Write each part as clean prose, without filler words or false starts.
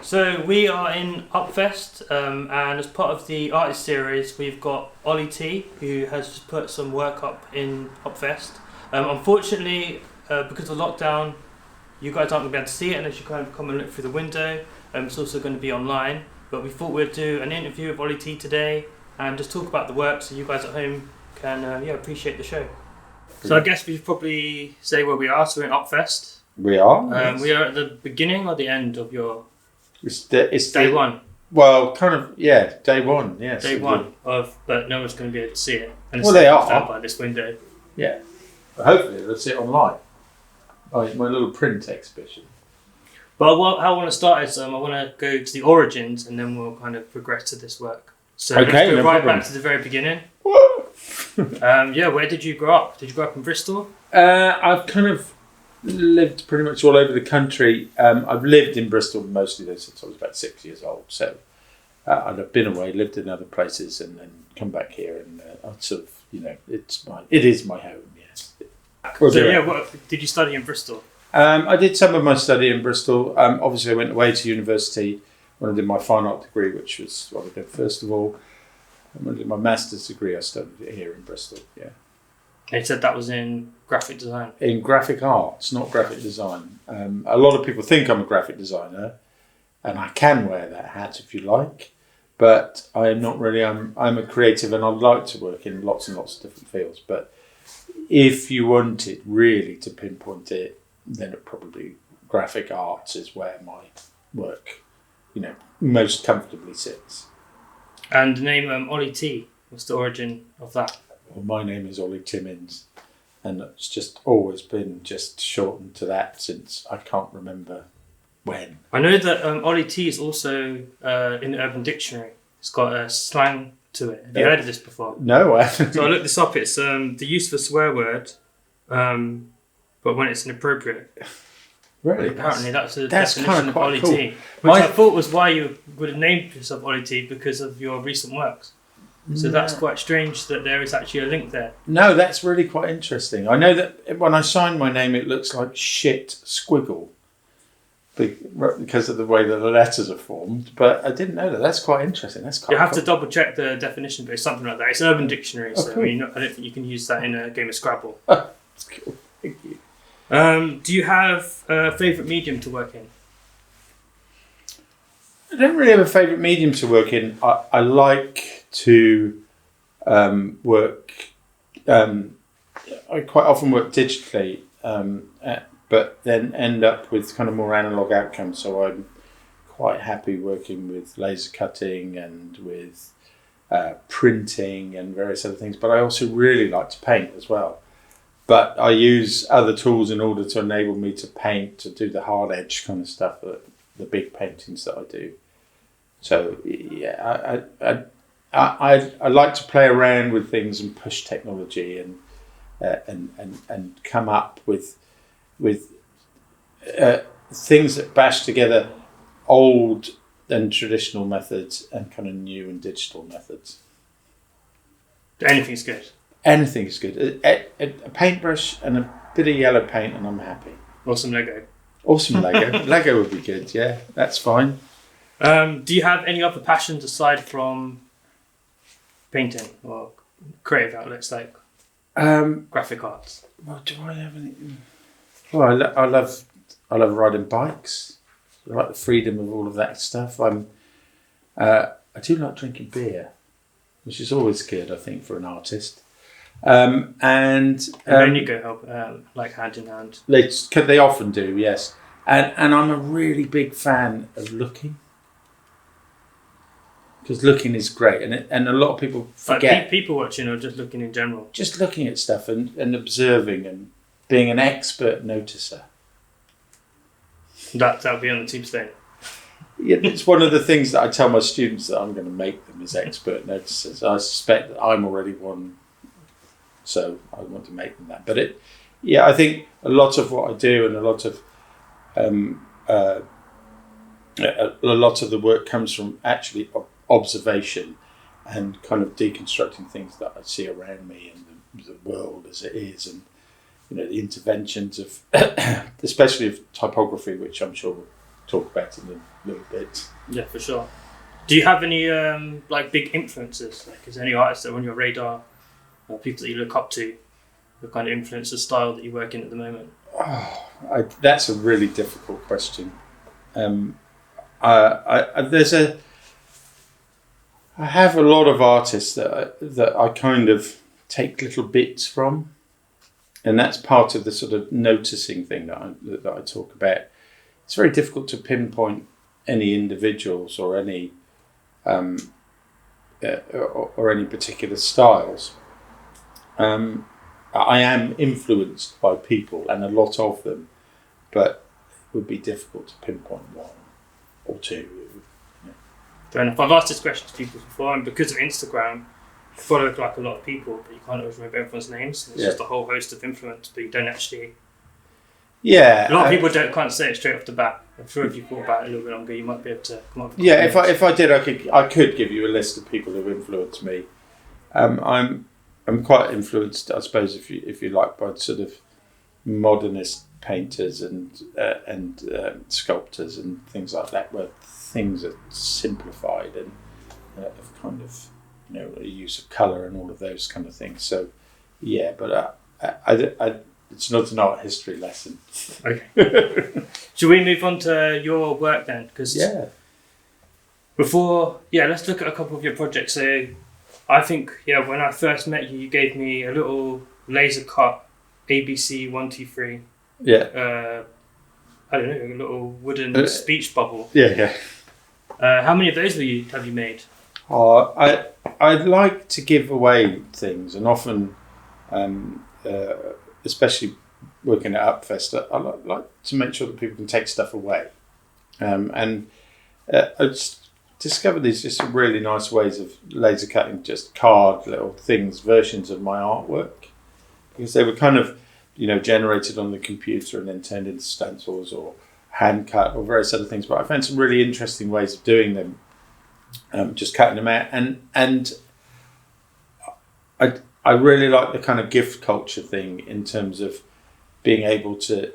So we are in Upfest, and as part of the artist series, we've got Oli T, who has just put some work up in Upfest. Unfortunately, because of lockdown, you guys aren't going to be able to see it unless you kind of come and look through the window. It's also going to be online, but we thought we'd do an interview with Oli T today and just talk about the work so you guys at home can appreciate the show. So I guess we should probably say where we are. So we're in Upfest. We are. Yes. We are at the beginning or the end of your... It's day one. Well, kind of, yeah, day one, yes. Day one but no one's going to be able to see it. And well, they are. By this window. Yeah. But hopefully they'll see it online. Like my little print exhibition. But how I want to start is I want to go to the origins and then we'll kind of progress to this work. So let's go back to the very beginning. Where did you grow up? Did you grow up in Bristol? I've kind of lived pretty much all over the country. I've lived in Bristol mostly since I was about 6 years old. So I've been away, lived in other places, and then come back here. And I sort of, it is my home. Yes. What did you study in Bristol? I did some of my study in Bristol. Obviously, I went away to university when I did my fine art degree, which was what I did first of all. And when I did my master's degree, I studied it here in Bristol. Yeah. They said that was in graphic design. In graphic arts, not graphic design. A lot of people think I'm a graphic designer, and I can wear that hat if you like, but I am not really. I'm a creative, and I like to work in lots and lots of different fields. But if you wanted really to pinpoint it, then it probably graphic arts is where my work, most comfortably sits. And the name Oli T, what's the origin of that? Well, my name is Oli Timmins, and it's just always been just shortened to that since I can't remember when. I know that Oli T is also in the Urban Dictionary. It's got a slang to it. Have you heard of this before? No, I haven't. So I looked this up. It's the use of a swear word, but when it's inappropriate. Really? Apparently that's the definition kind of Oli cool. T. Which I thought was why you would have named yourself Oli T, because of your recent works. So that's quite strange that there is actually a link there. No, that's really quite interesting. I know that when I sign my name, it looks like shit squiggle because of the way that the letters are formed. But I didn't know that. That's quite interesting. That's quite. You have to double check the definition, but it's something like that. It's Urban Dictionary, so cool. I don't think you can use that in a game of Scrabble. That's cool. Thank you. Do you have a favourite medium to work in? I don't really have a favourite medium to work in. I like to work. I quite often work digitally, but then end up with kind of more analog outcomes. So I'm quite happy working with laser cutting and with printing and various other things. But I also really like to paint as well. But I use other tools in order to enable me to paint, to do the hard edge kind of stuff, the big paintings that I do. So yeah, I like to play around with things and push technology and come up with things that bash together old and traditional methods and kind of new and digital methods. Anything's good. Anything's good. A paintbrush and a bit of yellow paint, and I'm happy. Awesome Lego. Awesome Lego. Lego would be good. Yeah, that's fine. Do you have any other passions aside from painting or creative outlets like graphic arts? Well, do I have any? Well, I love riding bikes. I like the freedom of all of that stuff. I do like drinking beer, which is always good, I think, for an artist. And then you go help, like hand in hand. They often do, yes. And I'm a really big fan of looking. Because looking is great, and a lot of people forget. Like people watching or just looking in general? Just looking at stuff and observing and being an expert noticer. That'll be on the tube thing. Yeah, it's one of the things that I tell my students that I'm going to make them as expert noticers. I suspect that I'm already one, so I want to make them that. But I think a lot of what I do and a lot of the work comes from actually observation and kind of deconstructing things that I see around me and the world as it is, and the interventions of especially of typography, which I'm sure we'll talk about in a little bit. Yeah, for sure. Do you have any like big influences? Like, is there any artists that are on your radar, or people that you look up to, the kind of influence the style that you work in at the moment? That's a really difficult question. I have a lot of artists that I kind of take little bits from, and that's part of the sort of noticing thing that I talk about. It's very difficult to pinpoint any individuals or any or any particular styles. I am influenced by people, and a lot of them, but it would be difficult to pinpoint one or two. Fair enough. I've asked this question to people before, and because of Instagram, you follow like a lot of people, but you can't always remember everyone's names. It's just a whole host of influence, but you don't actually. Yeah, a lot of people can't say it straight off the bat. I'm sure if you thought about it a little bit longer, you might be able to come up with. Yeah, if I did, I could give you a list of people who influenced me. I'm quite influenced, I suppose, if you like, by sort of modernist painters and sculptors and things like that, where things are simplified and of kind of a use of colour and all of those kind of things. So yeah, but it's not an art history lesson. Okay. Should we move on to your work then? Because let's look at a couple of your projects. So I think when I first met you, you gave me a little laser cut ABC 123. Yeah. I don't know, a little wooden speech bubble. Yeah. How many of those have you made? I'd like to give away things, and often, especially working at Upfest, I like to make sure that people can take stuff away. I just discovered these just some really nice ways of laser cutting just card little things, versions of my artwork, because they were kind of generated on the computer and then turned into stencils or hand cut or various other things. But I found some really interesting ways of doing them, just cutting them out, and I really like the kind of gift culture thing in terms of being able to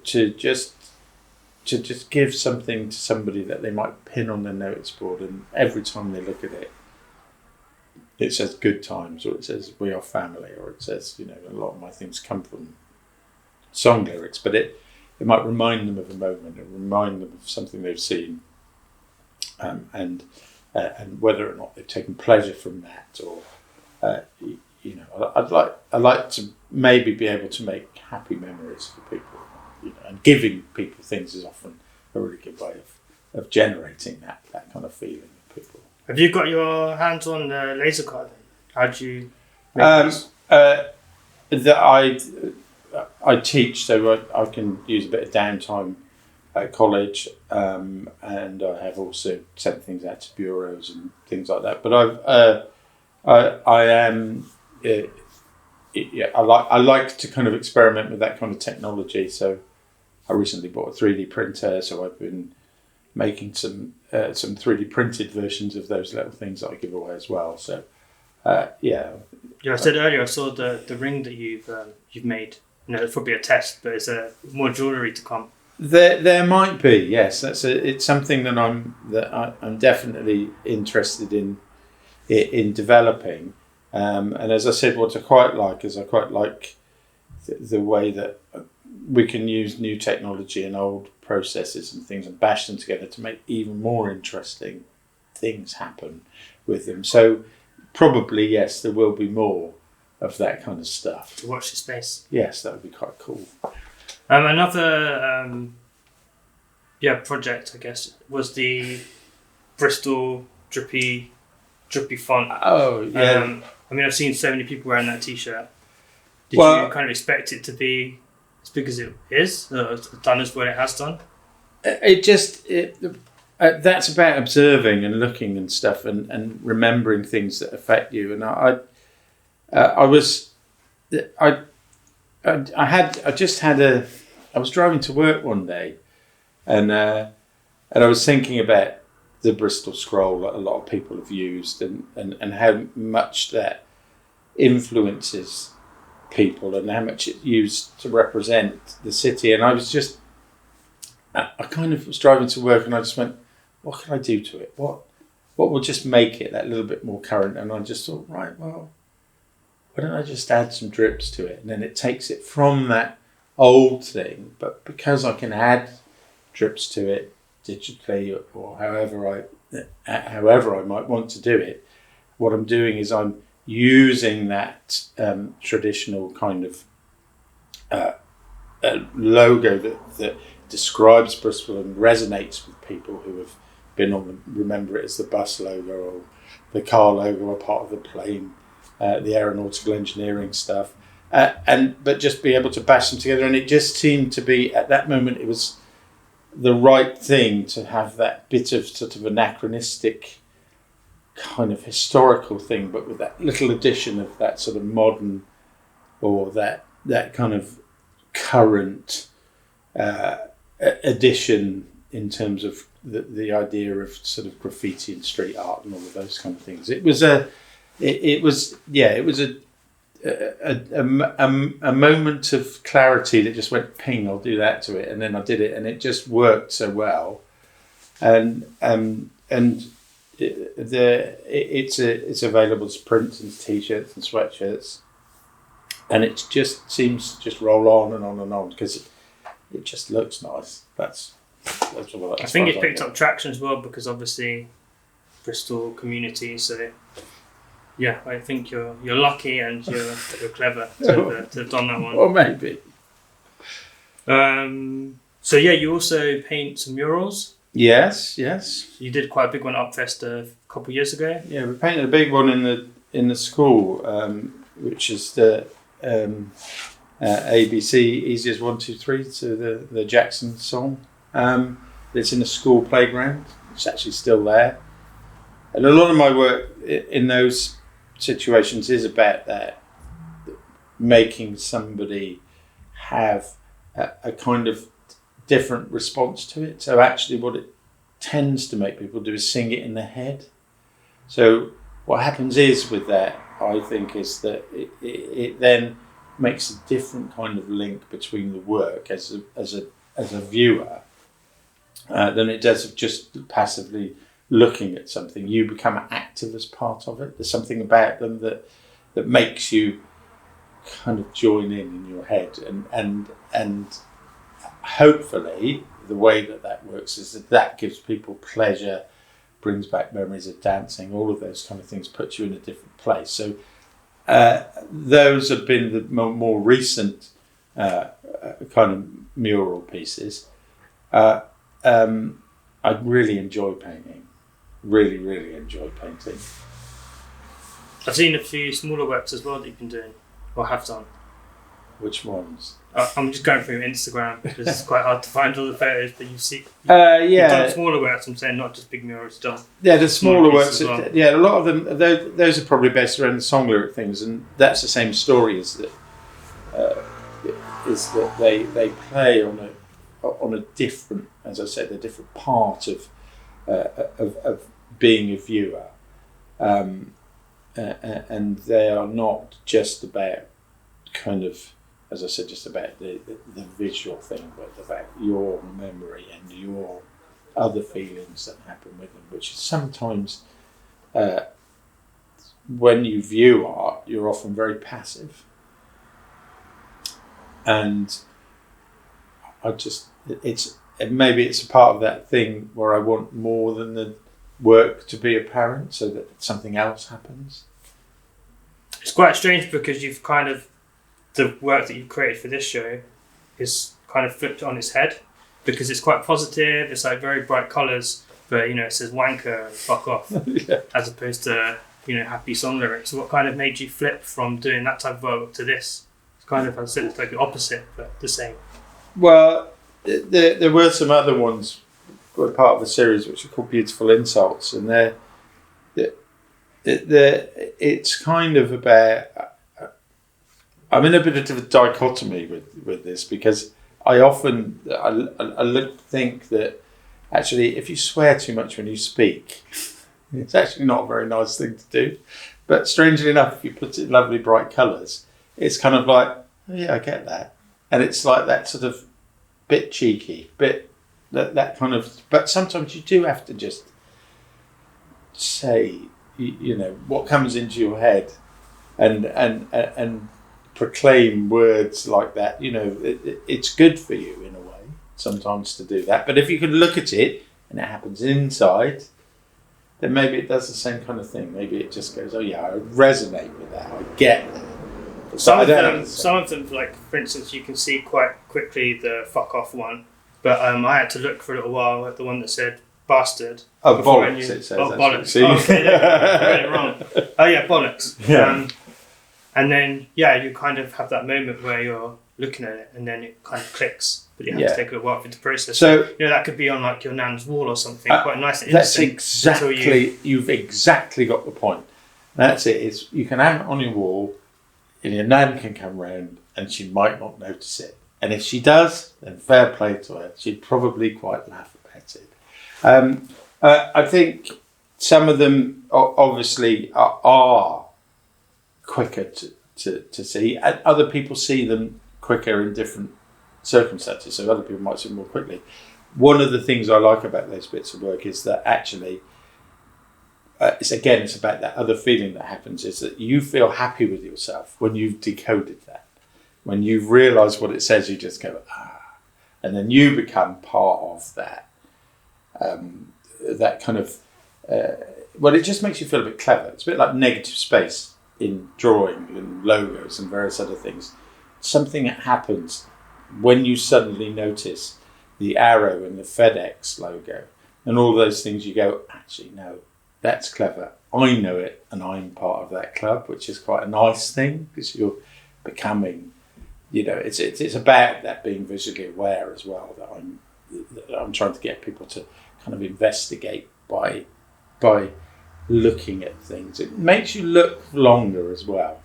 just give something to somebody that they might pin on their notice board, and every time they look at it, it says good times, or it says we are family, or it says, a lot of my things come from song lyrics, but it might remind them of a moment, and remind them of something they've seen, and whether or not they've taken pleasure from that, or I'd like to maybe be able to make happy memories for people, and giving people things is often a really good way of generating that kind of feeling in people. Have you got your hands on the laser card? How do you make this? I teach, so I can use a bit of downtime at college, and I have also sent things out to bureaus and things like that. But I like to kind of experiment with that kind of technology. So I recently bought a 3D printer, so I've been making some 3D printed versions of those little things that I give away as well. So yeah. I said earlier I saw the ring that you've made. It's probably a test, but is there more jewellery to come? There might be, yes. It's something that I'm definitely interested in developing. And as I said, what I quite like is the way that we can use new technology and old processes and things and bash them together to make even more interesting things happen with them. So probably, yes, there will be more of that kind of stuff. To watch the space. Yes, that would be quite cool. Another project, I guess, was the Bristol drippy font. Oh, yeah. I've seen so many people wearing that T-shirt. Did you kind of expect it to be as big as it is, or done as well it has done? That's about observing and looking and stuff, and remembering things that affect you. And I was driving to work one day, and I was thinking about the Bristol scroll that a lot of people have used, and how much that influences people, and how much it's used to represent the city. And I was just I kind of was driving to work and I just went, what can I do to it? What will just make it that little bit more current? And I just thought, right, well, why don't I just add some drips to it? And then it takes it from that old thing, but because I can add drips to it digitally or however I might want to do it, what I'm doing is I'm using that traditional kind of logo that describes Bristol and resonates with people who have been on remember it as the bus logo or the car logo or part of the plane, the aeronautical engineering stuff, but just be able to bash them together. And it just seemed to be, at that moment, it was the right thing to have that bit of sort of anachronistic kind of historical thing, but with that little addition of that sort of modern or that kind of current addition in terms of the idea of sort of graffiti and street art and all of those kind of things. It was a moment of clarity that just went ping. I'll do that to it, and then I did it, and it just worked so well. And it's available as prints and t-shirts and sweatshirts, and it just seems to just roll on and on and on because it just looks nice. That's what I think it picked up traction as well because obviously Bristol community. So yeah, I think you're lucky and you're clever to have done that one. Or maybe. So yeah, you also paint some murals. Yes. You did quite a big one at Upfest a couple of years ago. Yeah, we painted a big one in the school, which is the ABC Easiest 1 2 3 to the Jackson song. It's in the school playground. It's actually still there, and a lot of my work in those situations is about that, making somebody have a kind of different response to it. So actually what it tends to make people do is sing it in their head. So what happens is with that, I think, is that it then makes a different kind of link between the work as a viewer than it does of just passively looking at something. You become active as part of it. There's something about them that makes you kind of join in your head, and hopefully the way that works is that gives people pleasure, brings back memories of dancing, all of those kind of things, puts you in a different place. So those have been the more recent kind of mural pieces. I really enjoy painting. Really enjoy painting. I've seen a few smaller works as well that you've been doing, or have done. Which ones? I'm just going through Instagram because it's quite hard to find all the photos, but you've done smaller works, I'm saying, not just big murals done. Yeah, the smaller works, well. yeah, a lot of them, those are probably based around the song lyric things, and that's the same story as that, is that they play on a different, as I said, a different part of being a viewer, and they are not just about kind of, as I said, just about the visual thing, but about your memory and your other feelings that happen with them, which is sometimes when you view art, you're often very passive. And maybe it's a part of that thing where I want more than the work to be apparent so that something else happens. It's quite strange because you've kind of, the work that you've created for this show is kind of flipped on its head because it's quite positive, it's like very bright colours, but it says wanker and fuck off, yeah, as opposed to happy song lyrics. What kind of made you flip from doing that type of work to this? It's kind of, as I said, it's like the opposite but the same. Well, there were some other ones were part of the series which are called Beautiful Insults, and it's kind of about, I'm in a bit of a dichotomy with this because I often think that actually if you swear too much when you speak, it's actually not a very nice thing to do. But strangely enough, if you put it in lovely bright colours, it's kind of like, oh yeah, I get that. And it's like that sort of bit cheeky, bit that kind of. But sometimes you do have to just say, what comes into your head, and proclaim words like that. It's good for you in a way sometimes to do that. But if you can look at it and it happens inside, then maybe it does the same kind of thing. Maybe it just goes, oh yeah, I resonate with that. I get that. Some of them, like for instance, you can see quite quickly the fuck off one, but I had to look for a little while at the one that said bastard. Oh, bollocks! It says. Oh, bollocks! Oh, okay, I read it wrong. Oh yeah, bollocks. Yeah. And then you kind of have that moment where you're looking at it, and then it kind of clicks, but you have to take a little while for it to process. So that could be on like your nan's wall or something, quite nice and that's innocent. you've exactly got the point. That's it. You can have it on your wall, and your nan can come round, and she might not notice it. And if she does, then fair play to her. She'd probably quite laugh about it. I think some of them obviously are quicker to see, and other people see them quicker in different circumstances, so other people might see them more quickly. One of the things I like about those bits of work is that actually it's about that other feeling that happens, is that you feel happy with yourself when you've decoded that. When you've realised what it says, you just go, and then you become part of that. That kind of, it just makes you feel a bit clever. It's a bit like negative space in drawing and logos and various other things. Something that happens when you suddenly notice the arrow and the FedEx logo and all those things, you go, actually, no, that's clever. I know it, and I'm part of that club, which is quite a nice thing, because you're becoming, it's about that being visually aware as well, that I'm trying to get people to kind of investigate by looking at things. It makes you look longer as well.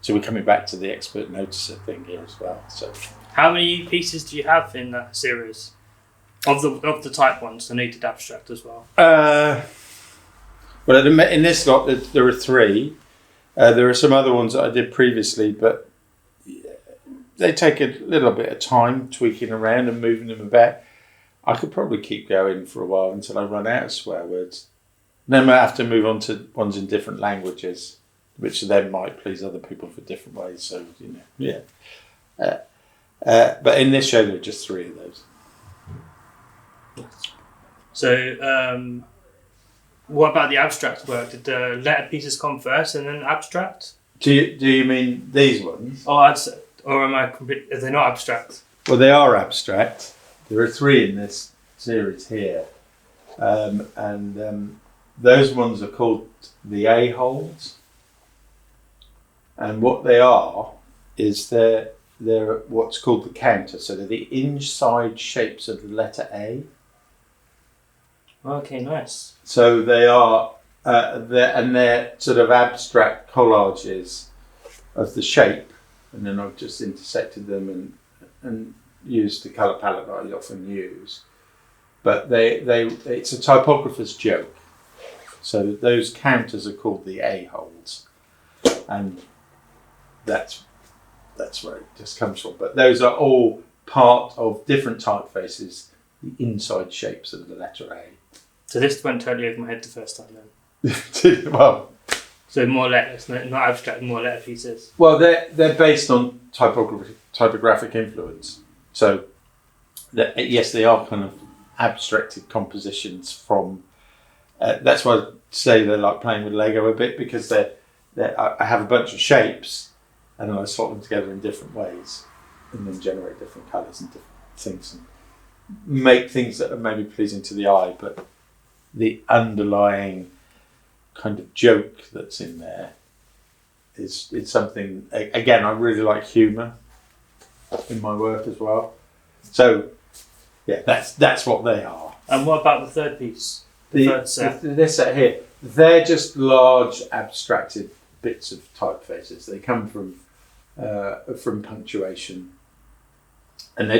So we're coming back to the expert noticer thing here as well. So, how many pieces do you have in that series of the type ones? The needed abstract as well. Well, in this lot, there are 3. There are some other ones that I did previously, but they take a little bit of time tweaking around and moving them about. I could probably keep going for a while until I run out of swear words. Then I have to move on to ones in different languages, which then might please other people for different ways. So, but in this show, there are just 3 of those. So, what about the abstract work? Did the letter pieces come first and then abstract? Do you mean these ones? Or am I complete? Are they not abstract? Well, they are abstract. There are 3 in this series here, and those ones are called the A-holes. And what they are is they're what's called the counter. So they're the inside shapes of the letter A. Okay, nice. So they are, they're sort of abstract collages of the shape, and then I've just intersected them and used the colour palette that I often use. But it's a typographer's joke. So those counters are called the A-holes, and that's where it just comes from. But those are all part of different typefaces, the inside shapes of the letter A. So this went totally over my head the first time then. Well, so more letters, not abstract, more letter pieces. Well, they're based on typographic influence. So yes, they are kind of abstracted compositions from. That's why I say they're like playing with Lego a bit, because I have a bunch of shapes, and then I slot them together in different ways, and then generate different colours and different things, and make things that are maybe pleasing to the eye, but the underlying kind of joke that's in there is something. Again, I really like humour in my work as well. So yeah, that's what they are. And what about the third piece? Third set? This set here, they're just large abstracted bits of typefaces. They come from punctuation, and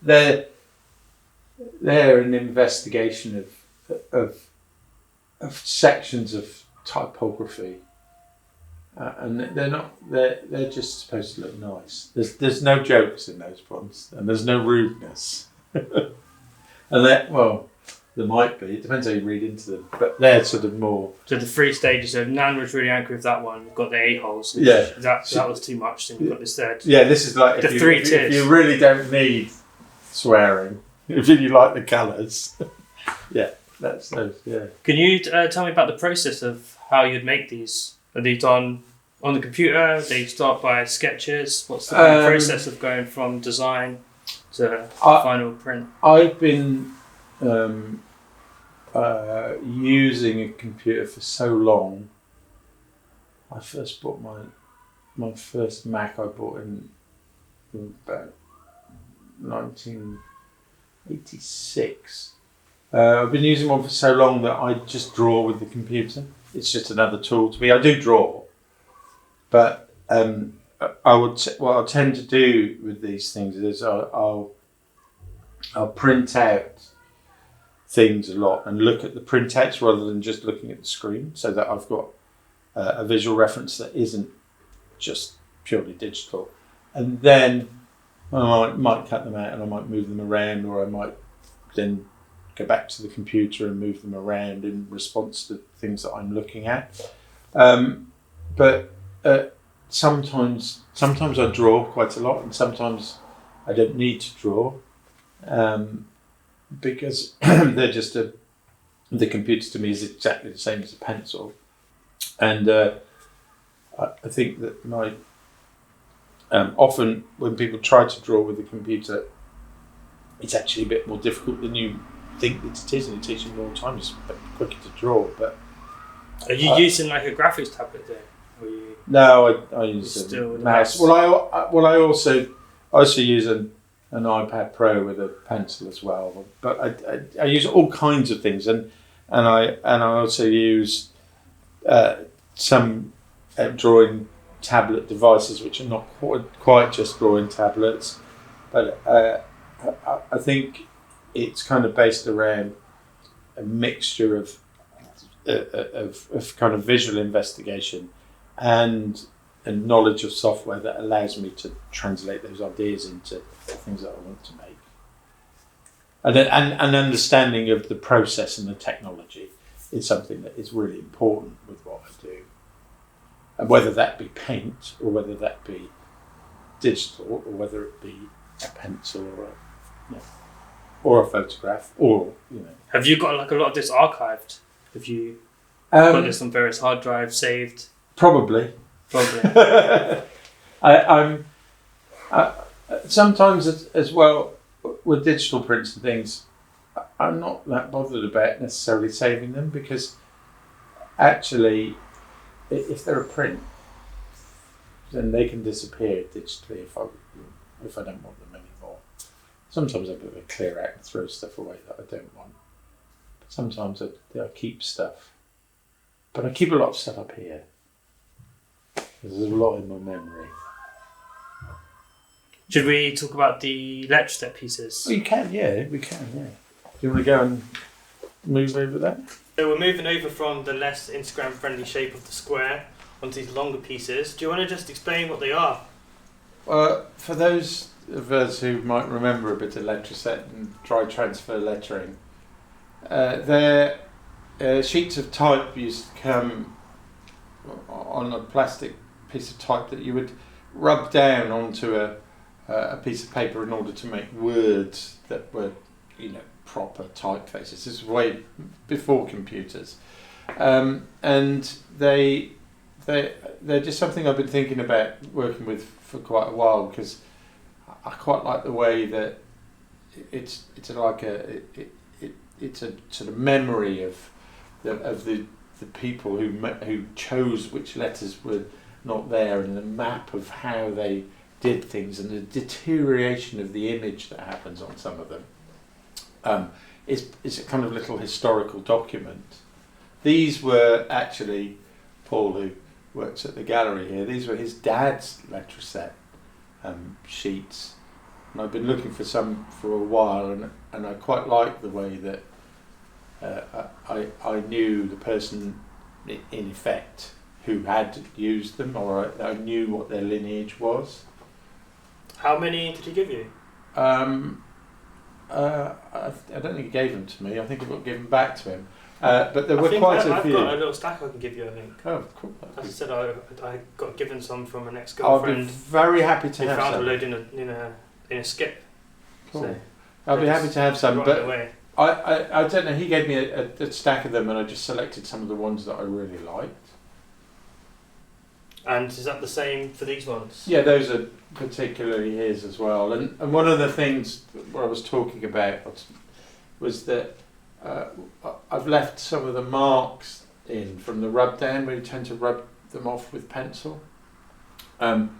they're an investigation of sections of typography, and they're just supposed to look nice. There's no jokes in those ones, and there's no rudeness. And there might be. It depends how you read into them, but they're sort of more. So the 3 stages. So Nan was really angry with that one. Got the a-holes. Yeah. That was too much. Then you've got this third. Yeah, this is like if you really don't need swearing, if you like the colours. Yeah, that's those. Yeah. Can you tell me about the process of how you'd make these? Are these on the computer? They start by sketches. What's the process of going from design to final print? I've been using a computer for so long. I first bought my first Mac. I bought in about 1986. I've been using one for so long that I just draw with the computer. It's just another tool to me. I do draw, but what I tend to do with these things is I'll print out things a lot and look at the printouts rather than just looking at the screen, so that I've got a visual reference that isn't just purely digital. And then I might cut them out and I might move them around, or I might then go back to the computer and move them around in response to things that I'm looking at. But sometimes I draw quite a lot, and sometimes I don't need to draw, because they're just the computer to me is exactly the same as a pencil. And I think that often when people try to draw with the computer, it's actually a bit more difficult than you think that it is, and it takes you more time. It's a bit quicker to draw. But are you using like a graphics tablet there? No, I use a mouse. Well, I also use an iPad Pro with a pencil as well. But I use all kinds of things, and I also use some drawing tablet devices, which are not quite just drawing tablets, but I think it's kind of based around a mixture of kind of visual investigation and knowledge of software that allows me to translate those ideas into things that I want to make. And an understanding of the process and the technology is something that is really important with what I do. And whether that be paint, or whether that be digital, or whether it be a pencil or a photograph, or Have you got like a lot of this archived? Have you got this on various hard drives saved? Probably. I'm sometimes as well with digital prints and things. I'm not that bothered about necessarily saving them, because actually, if they're a print, then they can disappear digitally if I don't want them anymore. Sometimes I clear out and throw stuff away that I don't want. But sometimes I keep stuff. But I keep a lot of stuff up here. There's a lot in my memory. Should we talk about the lecture step pieces? We can, yeah. Do you want to go and move over that? So we're moving over from the less Instagram-friendly shape of the square onto these longer pieces. Do you want to just explain what they are? For those of us who might remember a bit of letter set and dry transfer lettering, they're sheets of type used to come on a plastic piece of type that you would rub down onto a piece of paper in order to make words that were, proper typefaces. This is way before computers, and they're just something I've been thinking about working with for quite a while, because I quite like the way that it's like it's a sort of memory of the people who chose which letters were not there, and the map of how they did things, and the deterioration of the image that happens on some of them. It's a kind of little historical document. These were actually, Paul, who works at the gallery here, these were his dad's letter set sheets, and I've been looking for some for a while, and I quite like the way that I knew the person in effect who had used them, or I knew what their lineage was. How many did he give you? I don't think he gave them to me. I think I got given back to him. But there were quite a few. I've got a little stack I can give you, I think. Oh, cool. As I said, I got given some from an I'll ex-girlfriend. be very happy to who have found some. a load in a skip. Cool. So I'll be happy to have some. right But away. I don't know. He gave me a stack of them, and I just selected some of the ones that I really liked. And is that the same for these ones? Yeah, those are particularly his as well. And one of the things what I was talking about was that I've left some of the marks in from the rub down. We tend to rub them off with pencil, and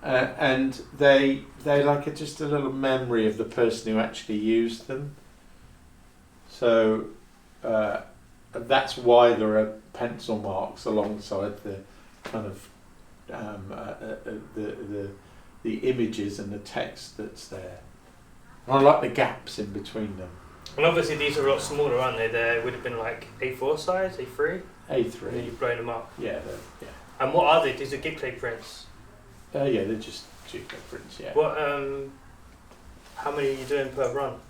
they like just a little memory of the person who actually used them. So that's why there are pencil marks alongside the kind of the images and the text that's there. And I like the gaps in between them. And obviously these are a lot smaller, aren't they? They would have been like A4 size, A3? A3. And you've blown them up. Yeah, yeah. And what are they? These are gig plate prints? Yeah, they're just duplicate prints, yeah. What, how many are you doing per run?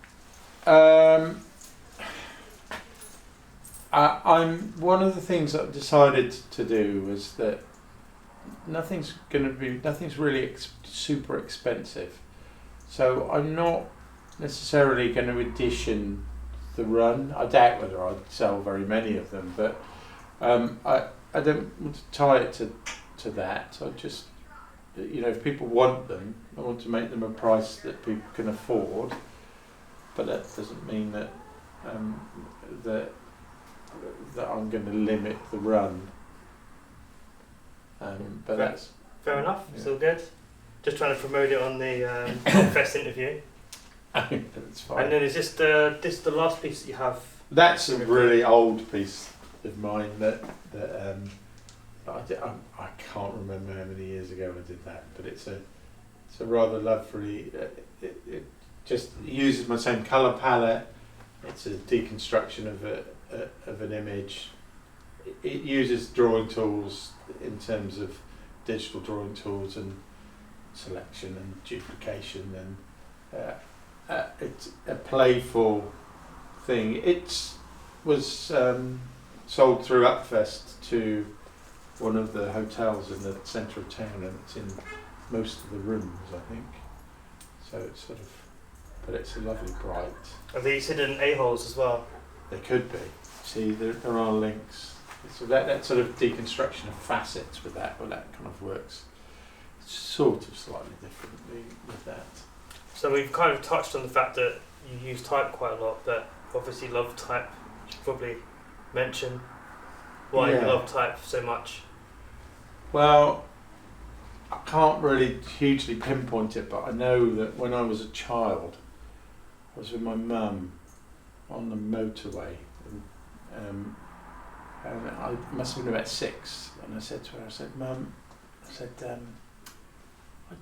I'm one of the things that I've decided to do was that nothing's really super expensive, so I'm not necessarily going to edition the run. I doubt whether I'd sell very many of them, but I don't want to tie it to that. I just, if people want them, I want to make them a price that people can afford, but that doesn't mean that that I'm going to limit the run. But that's fair enough. Yeah. Still good. Just trying to promote it on the Upfest interview. That's fine. And then is this the last piece that you have? That's a really old piece of mine that I can't remember how many years ago I did that, but it's a rather lovely. It just uses my same colour palette. It's a deconstruction of an image. It uses drawing tools in terms of digital drawing tools and selection and duplication, and it's a playful thing. It was sold through Upfest to one of the hotels in the centre of town, and it's in most of the rooms, I think. So it's sort of, but it's a lovely bright. Are these hidden A-holes as well? They could be. See, there are links. So that sort of deconstruction of facets with that kind of works sort of slightly differently with that. So we've kind of touched on the fact that you use type quite a lot, but obviously love type. You should probably mention why you love type so much. Well, I can't really hugely pinpoint it, but I know that when I was a child, I was with my mum on the motorway, and I must have been about 6, and I said to her, Mum, I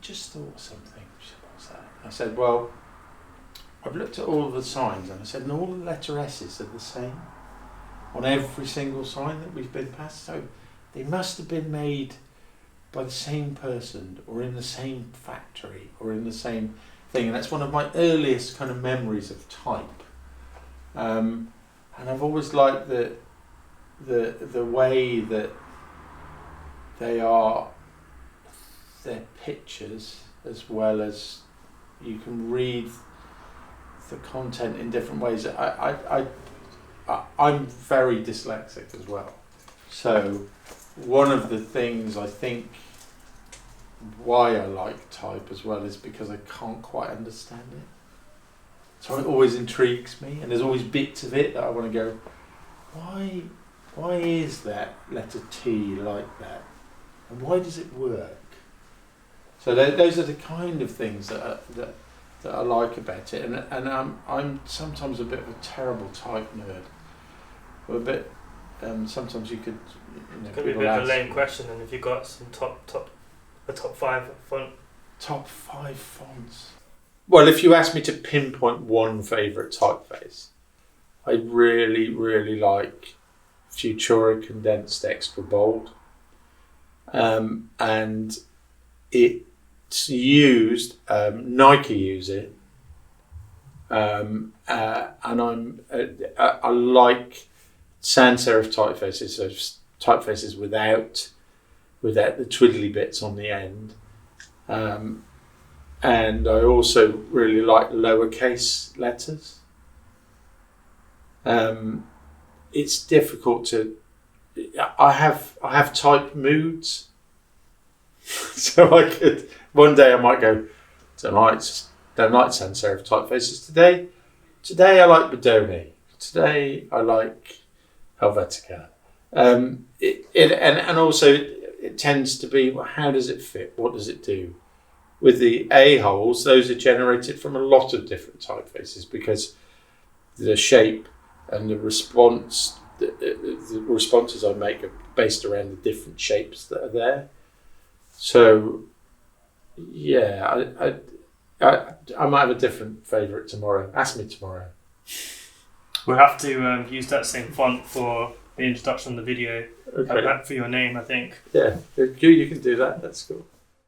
just thought of something. She said, what's that? I said, well, I've looked at all of the signs, and I said, and all the letter S's are the same on every single sign that we've been past, so they must have been made by the same person, or in the same factory, or in the same thing, and that's one of my earliest kind of memories of type. And I've always liked the way that they're pictures, as well as you can read the content in different ways. I'm very dyslexic as well, so one of the things I think why I like type as well is because I can't quite understand it. So it always intrigues me, and there's always bits of it that I want to go, why is that letter T like that? And why does it work? So those are the kind of things that I like about it, and I'm sometimes a bit of a terrible type nerd. Or a bit, sometimes you could, It's going to be a bit of a lame question, and if you've got some top 5 font. Top 5 fonts. Well, if you ask me to pinpoint one favourite typeface, I really, really like Futura Condensed Extra Bold. And it's used, Nike use it, and I like sans serif typefaces, so typefaces without the twiddly bits on the end. And I also really like lowercase letters. It's difficult to. I have type moods, so I could one day I might go, don't like sans serif typefaces today. Today I like Bodoni. Today I like Helvetica. And also it tends to be, how does it fit? What does it do? With the A-holes, those are generated from a lot of different typefaces because the shape and the responses I make are based around the different shapes that are there. So, yeah, I might have a different favourite tomorrow. Ask me tomorrow. We'll have to use that same font for the introduction of the video. Okay. For your name, I think. Yeah, you can do that. That's cool.